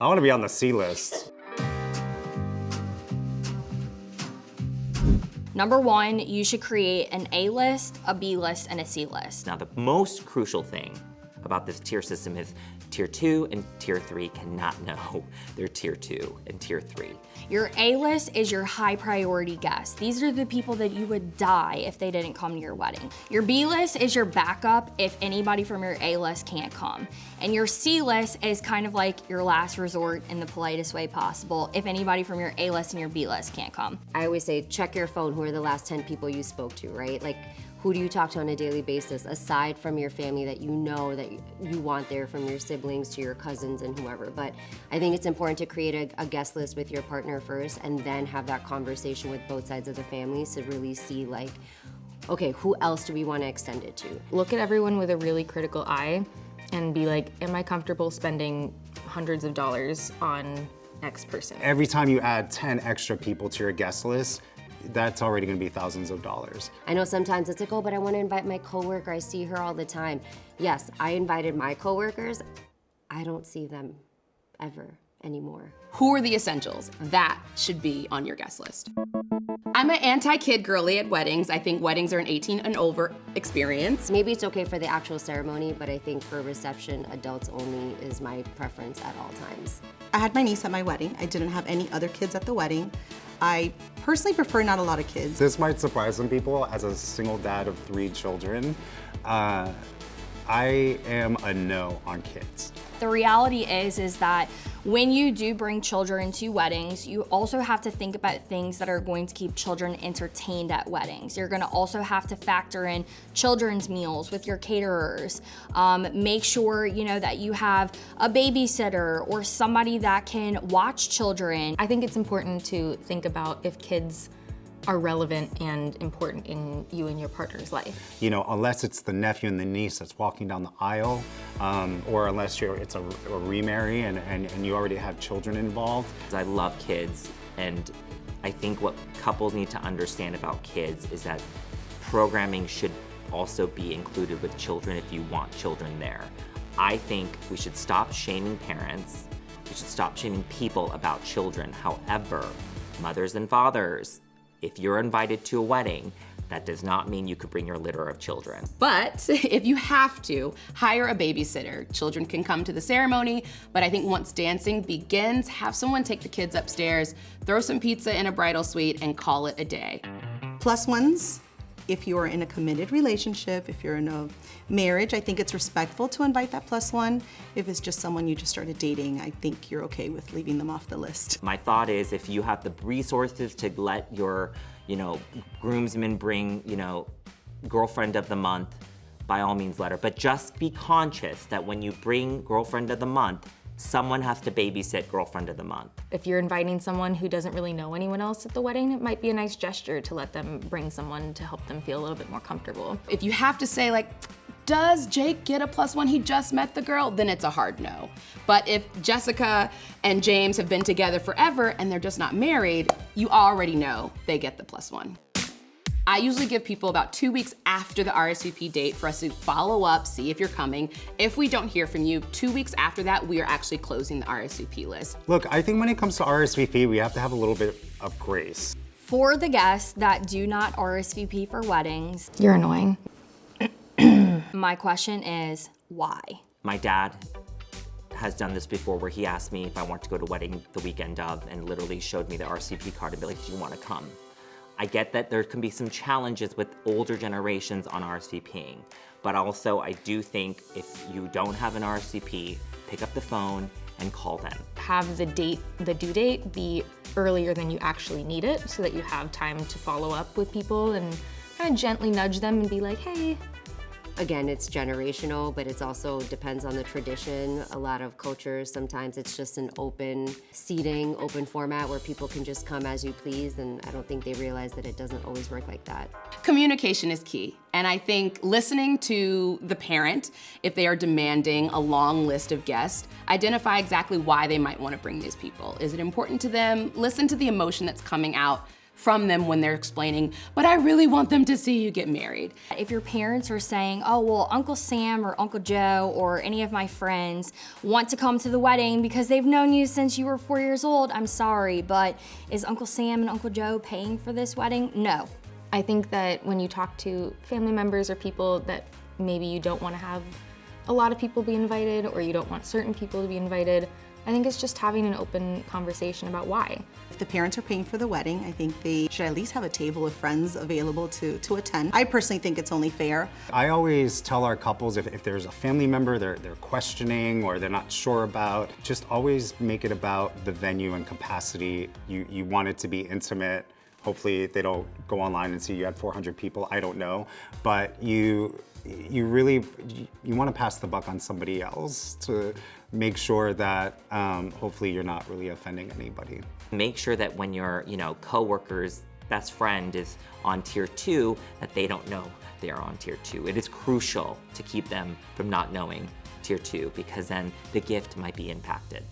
I want to be on the C list. Number one, you should create an A list, a B list, and a C list. Now, the most crucial thing about this tier system is tier 2 and tier 3 cannot know they're tier 2 and tier 3. Your A list is your high priority guests. These are the people that you would die if they didn't come to your wedding. Your B list is your backup if anybody from your A list can't come. And your C list is kind of like your last resort in the politest way possible if anybody from your A list and your B list can't come. I always say, check your phone. Who are the last 10 people you spoke to, right? Like, who do you talk to on a daily basis, aside from your family that you know that you want there, from your siblings to your cousins and whoever. But I think it's important to create a guest list with your partner first and then have that conversation with both sides of the family to really see, like, okay, who else do we want to extend it to? Look at everyone with a really critical eye and be like, am I comfortable spending hundreds of dollars on X person? Every time you add 10 extra people to your guest list, that's already gonna be thousands of dollars. I know sometimes it's like, oh, but I want to invite my coworker. I see her all the time. Yes, I invited my coworkers. I don't see them ever anymore. Who are the essentials? That should be on your guest list. I'm an anti-kid girly at weddings. I think weddings are an 18 and over experience. Maybe it's okay for the actual ceremony, but I think for reception, adults only is my preference at all times. I had my niece at my wedding. I didn't have any other kids at the wedding. I personally prefer not a lot of kids. This might surprise some people. As a single dad of 3 children, I am a no on kids. The reality is that when you do bring children to weddings, you also have to think about things that are going to keep children entertained at weddings. You're gonna also have to factor in children's meals with your caterers. Make sure, you know, that you have a babysitter or somebody that can watch children. I think it's important to think about if kids are relevant and important in you and your partner's life. You know, unless it's the nephew and the niece that's walking down the aisle, or unless it's a remarry and you already have children involved. I love kids, and I think what couples need to understand about kids is that programming should also be included with children if you want children there. I think we should stop shaming parents. We should stop shaming people about children. However, mothers and fathers, if you're invited to a wedding, that does not mean you could bring your litter of children. But if you have to, hire a babysitter. Children can come to the ceremony, but I think once dancing begins, have someone take the kids upstairs, throw some pizza in a bridal suite, and call it a day. Plus ones, if you're in a committed relationship, if you're in a marriage, I think it's respectful to invite that plus one. If it's just someone you just started dating, I think you're okay with leaving them off the list. My thought is, if you have the resources to let your, groomsmen bring, girlfriend of the month, by all means let her. But just be conscious that when you bring girlfriend of the month, someone has to babysit girlfriend of the month. If you're inviting someone who doesn't really know anyone else at the wedding, it might be a nice gesture to let them bring someone to help them feel a little bit more comfortable. If you have to say, like, does Jake get a plus one? He just met the girl, then it's a hard no. But if Jessica and James have been together forever and they're just not married, you already know they get the plus one. I usually give people about 2 weeks after the RSVP date for us to follow up, see if you're coming. If we don't hear from you, 2 weeks after that, we are actually closing the RSVP list. Look, I think when it comes to RSVP, we have to have a little bit of grace. For the guests that do not RSVP for weddings, You're annoying. my question is, why? My dad has done this before, where he asked me if I want to go to a wedding the weekend of and literally showed me the RSVP card and be like, do you want to come? I get that there can be some challenges with older generations on RSVPing, but also I do think if you don't have an RSVP, pick up the phone and call them. Have the due date be earlier than you actually need it so that you have time to follow up with people and kind of gently nudge them and be like, hey. Again, it's generational, but it's also depends on the tradition. A lot of cultures, sometimes it's just an open seating, open format where people can just come as you please, and I don't think they realize that it doesn't always work like that. Communication is key. And I think listening to the parent, if they are demanding a long list of guests, identify exactly why they might want to bring these people. Is it important to them? Listen to the emotion that's coming out from them when they're explaining, but I really want them to see you get married. If your parents are saying, oh, well, Uncle Sam or Uncle Joe or any of my friends want to come to the wedding because they've known you since you were 4 years old, I'm sorry, but is Uncle Sam and Uncle Joe paying for this wedding? No. I think that when you talk to family members or people that maybe you don't want to have a lot of people be invited or you don't want certain people to be invited, I think it's just having an open conversation about why. If the parents are paying for the wedding, I think they should at least have a table of friends available to attend. I personally think it's only fair. I always tell our couples if there's a family member they're questioning or they're not sure about, just always make it about the venue and capacity. You want it to be intimate. Hopefully they don't go online and see you had 400 people, I don't know. But you really want to pass the buck on somebody else to make sure that hopefully you're not really offending anybody. Make sure that when your coworker's best friend is on tier 2, that they don't know they're on tier 2. It is crucial to keep them from not knowing tier 2 because then the gift might be impacted.